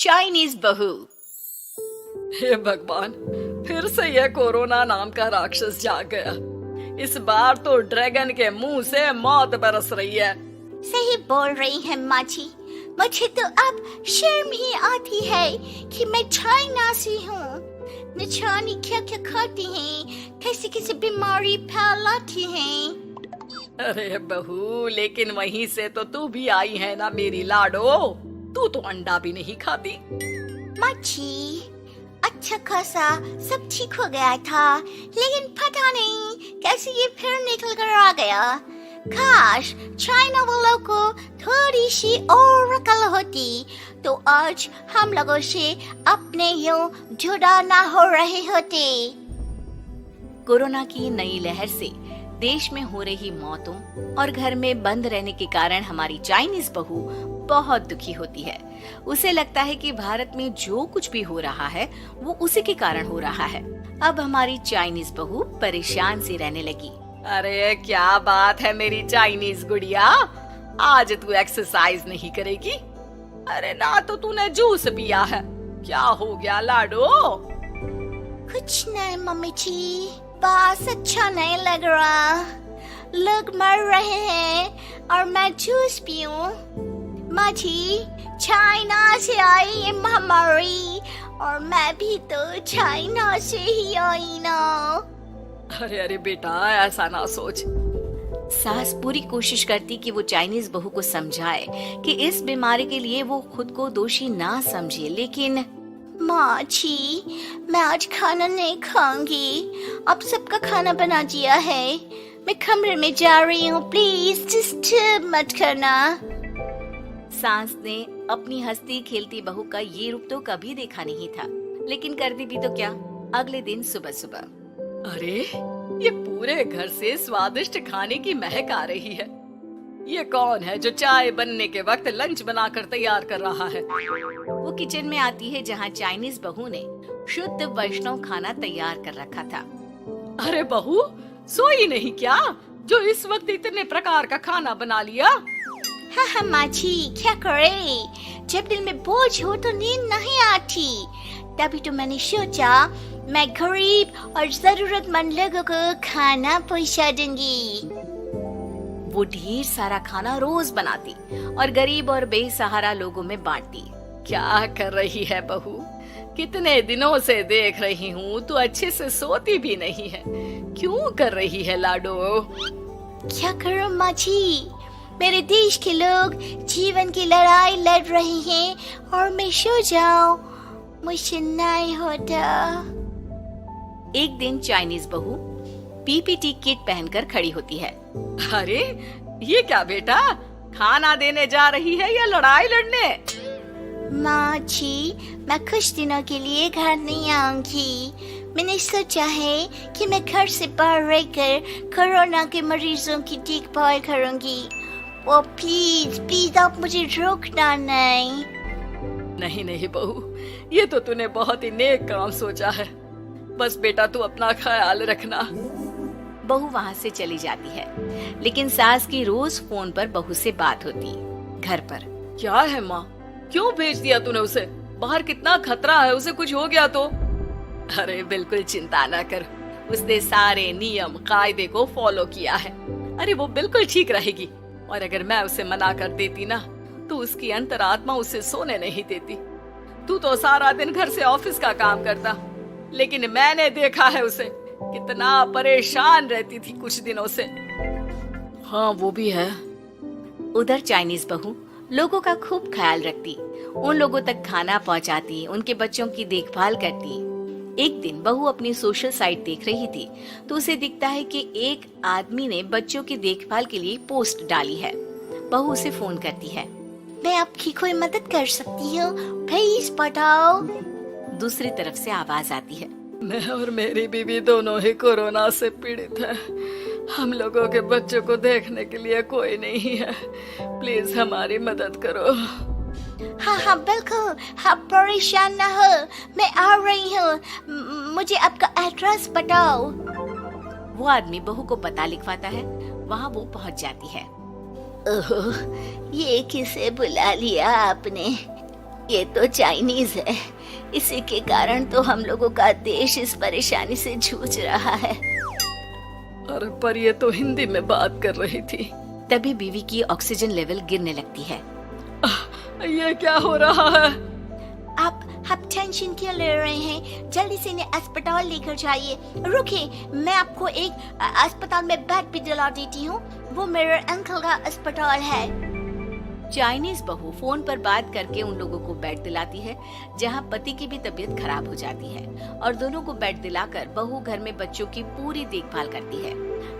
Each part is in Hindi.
चाइनीज बहू। हे भगवान, फिर से यह कोरोना नाम का राक्षस जाग गया। इस बार तो ड्रैगन के मुंह से मौत बरस रही है। सही बोल रही है माँ जी, मुझे तो अब शर्म ही आती है कि मैं चाइना से हूँ। न जाने क्या क्या खाती हैं, कैसी कैसी बीमारी फैलाती हैं। अरे बहू, लेकिन वहीं से तो तू भी आई है ना मेरी लाडो। तू तो अंडा भी नहीं खाती। माँ जी, अच्छा खासा सब ठीक हो गया था, लेकिन पता नहीं कैसे ये फिर निकल कर आ गया। काश चाइना वालों को थोड़ी सी और अकल होती तो आज हम लोगों से अपने यूं जुदा ना हो रहे होते। कोरोना की नई लहर से देश में हो रही मौतों और घर में बंद रहने के कारण हमारी चाइनीज बहू बहुत दुखी होती है। उसे लगता है कि भारत में जो कुछ भी हो रहा है वो उसी के कारण हो रहा है। अब हमारी चाइनीज बहू परेशान सी रहने लगी। अरे क्या बात है मेरी चाइनीज गुड़िया, आज तू एक्सरसाइज नहीं करेगी? अरे ना तो तूने जूस पिया है, क्या हो गया लाडो? कुछ नहीं मम्मी जी, बस अच्छा नहीं लग रहा। लोग मर रहे हैं और मैं जूस पीऊं। माँ जी, चाइना से आई ये महामारी और मैं भी तो चाइना से ही आई ना। अरे अरे बेटा, ऐसा ना सोच। सास पूरी कोशिश करती कि वो चाइनीज बहू को समझाए कि इस बीमारी के लिए वो खुद को दोषी ना समझे, लेकिन माँ जी, मैं आज खाना नहीं खाऊंगी। अब सबका खाना बना दिया है, मैं कमरे में जा रही हूँ, प्लीज डिस्टर्ब मत करना। सास ने अपनी हंसती खेलती बहू का ये रूप तो कभी देखा नहीं था, लेकिन करती भी तो क्या। अगले दिन सुबह सुबह अरे ये पूरे घर से स्वादिष्ट खाने की महक आ रही है। ये कौन है जो चाय बनने के वक्त लंच बनाकर तैयार कर रहा है? वो किचन में आती है जहाँ चाइनीज बहू ने शुद्ध वैष्णव खाना तैयार कर रखा था। अरे बहू, सोई नहीं क्या जो इस वक्त इतने प्रकार का खाना बना लिया? हाँ हाँ माँ जी, क्या करे, जब दिल में बोझ हो तो नींद नहीं आती। तभी तो मैंने सोचा मैं गरीब और जरूरतमंद लोगों को खाना पहुँचा दूंगी। वो ढेर सारा खाना रोज बनाती और गरीब और बेसहारा लोगों में बांटती। क्या कर रही है बहू? कितने दिनों से देख रही हूँ तू अच्छे से सोती भी नहीं है। क्यों कर रही है लाडो? क्या करूँ माँ जी, मेरे देश के लोग जीवन की लड़ाई लड़ रहे हैं और मैं सो जाऊं, मुझसे नहीं होता। एक दिन चाइनीज बहू पीपीटी किट पहनकर खड़ी होती है। अरे ये क्या बेटा, खाना देने जा रही है या लड़ाई लड़ने? माँ जी, मैं कुछ दिनों के लिए घर नहीं आऊंगी। मैंने सोचा है कि मैं घर से बाहर रहकर कोरोना के मरीजों की देखभाल करूंगी। वो प्लीज प्लीज आप मुझे रोकना नहीं। नहीं नहीं बहू, ये तो तूने बहुत ही नेक काम सोचा है। बस बेटा तू अपना ख्याल रखना। बहू वहाँ से चली जाती है, लेकिन सास की रोज फोन पर बहू से बात होती घर पर। क्या है माँ, क्यों भेज दिया तूने उसे? बाहर कितना खतरा है, उसे कुछ हो गया तो? अरे बिल्कुल चिंता ना कर, उसने सारे नियम कायदे को फॉलो किया है। अरे वो बिल्कुल ठीक रहेगी। और अगर मैं उसे मना कर देती ना तो उसकी अंतरात्मा उसे सोने नहीं देती। तू तो सारा दिन घर से ऑफिस का काम करता, लेकिन मैंने देखा है उसे कितना परेशान रहती थी कुछ दिनों से। हाँ वो भी है। उधर चाइनीज बहू लोगों का खूब ख्याल रखती, उन लोगों तक खाना पहुंचाती, उनके बच्चों की देखभाल करती। एक दिन बहू अपनी सोशल साइट देख रही थी तो उसे दिखता है कि एक आदमी ने बच्चों की देखभाल के लिए पोस्ट डाली है। बहू उसे फोन करती है। मैं आपकी कोई मदद कर सकती हूँ, प्लीज बताओ। दूसरी तरफ से आवाज आती है। मैं और मेरी बीवी दोनों ही कोरोना से पीड़ित हैं। हम लोगों के बच्चों को देखने के लिए कोई नहीं है, प्लीज हमारी मदद करो। हाँ हाँ बिल्कुल, आप परेशान ना हो, मैं आ रही हूँ, मुझे आपका एड्रेस बताओ। वो आदमी बहू को पता लिखवाता है, वहाँ वो पहुँच जाती है। ओह, ये किसे बुला लिया आपने? ये तो चाइनीज है, इसी के कारण तो हम लोगों का देश इस परेशानी से जूझ रहा है। अरे पर ये तो हिंदी में बात कर रही थी। तभी बीवी की ऑक्सीजन लेवल गिरने लगती है। ये क्या हो रहा है? आप टेंशन क्यों ले रहे हैं? जल्दी से इन्हें अस्पताल लेकर जाइए। रुकिए, मैं आपको एक अस्पताल में बेड भी दिला देती हूँ। वो मेरे अंकल का अस्पताल है। चाइनीज बहू फोन पर बात करके उन लोगों को बेड दिलाती है, जहाँ पति की भी तबीयत खराब हो जाती है और दोनों को बेड दिलाकर बहू घर में बच्चों की पूरी देखभाल करती है।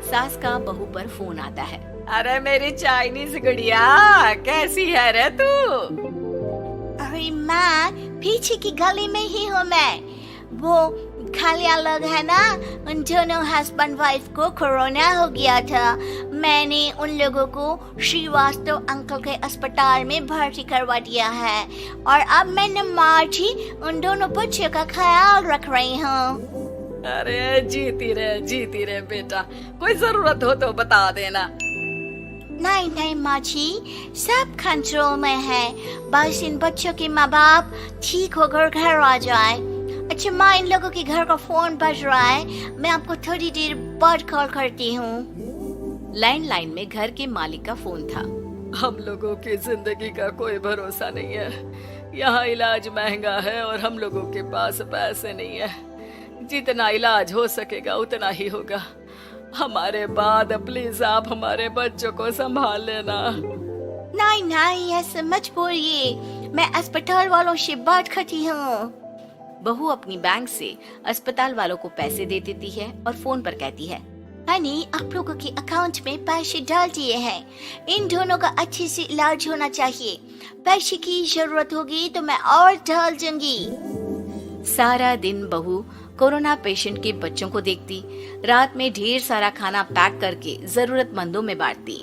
सास का बहू पर फोन आता है। अरे मेरी चाइनीज गुड़िया, कैसी है रे तू? अरे माँ, पीछे की गली में ही हूँ मैं। वो खालिया लोग है ना, उन दोनों हस्बैंड वाइफ को कोरोना हो गया था। मैंने उन लोगों को श्रीवास्तव अंकल के अस्पताल में भर्ती करवा दिया है और अब मैं नमाजी उन दोनों बच्चों का ख्याल रख रही हूँ। अरे जीती रहे बेटा, कोई जरूरत हो तो बता देना। नहीं माँ जी, सब कंट्रोल में है। बस इन बच्चों के माँ बाप ठीक होकर घर आ जाए। अच्छा माँ, इन लोगों के घर का फोन बज रहा है, मैं आपको थोड़ी देर बाद कॉल करती हूँ। लैंडलाइन में घर के मालिक का फोन था। हम लोगों की जिंदगी का कोई भरोसा नहीं है। यहाँ इलाज महंगा है और हम लोगों के पास पैसे नहीं है। जितना इलाज हो सकेगा उतना ही होगा। हमारे बाद प्लीज आप हमारे बच्चों को संभाल लेना। नहीं, ऐसे मत बोलिए, मैं अस्पताल वालों से बात करती हूँ। बहू अपनी बैंक से अस्पताल वालों को पैसे दे देती है और फोन पर कहती है, हनी आप लोगों के अकाउंट में पैसे डाल दिए हैं। इन दोनों का अच्छे से इलाज होना चाहिए। पैसे की जरूरत होगी तो मैं और डाल दूंगी। सारा दिन बहू कोरोना पेशेंट के बच्चों को देखती, रात में ढेर सारा खाना पैक करके जरूरतमंदों में बांटती।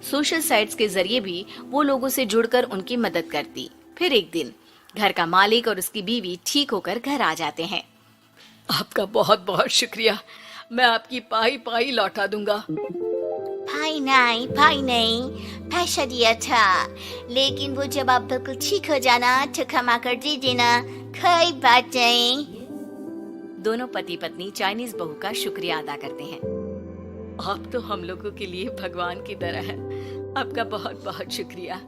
सोशल साइट्स के जरिए भी वो लोगों से जुड़कर उनकी मदद करती। फिर एक दिन घर का मालिक और उसकी बीवी ठीक होकर घर आ जाते हैं। आपका बहुत बहुत शुक्रिया, मैं आपकी पाई लौटा दूंगा। भाई नहीं, पैसा दिया था, लेकिन वो जब आप बिल्कुल ठीक हो जाना तो क्षमा कर दे देना, कोई बात नहीं। दोनों पति पत्नी चाइनीज बहू का शुक्रिया अदा करते हैं। आप तो हम लोगों के लिए भगवान की तरह है, आपका बहुत बहुत शुक्रिया।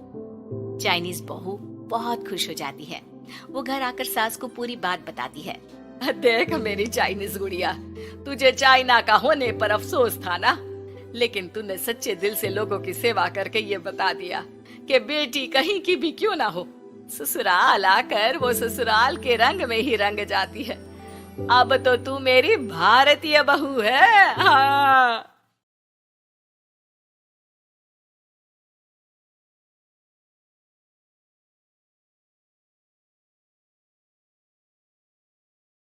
चाइनीज बहू बहुत खुश हो जाती है। वो घर आकर सास को पूरी बात बताती है। देख मेरी चाइनीज गुड़िया, तुझे चाइना का होने पर अफसोस था ना, लेकिन तूने सच्चे दिल से लोगों की सेवा करके ये बता दिया कि बेटी कहीं की भी क्यों ना हो, ससुराल आकर वो ससुराल के रंग में ही रंग जाती है। अब तो तू मेरी भारतीय बहू है। हाँ।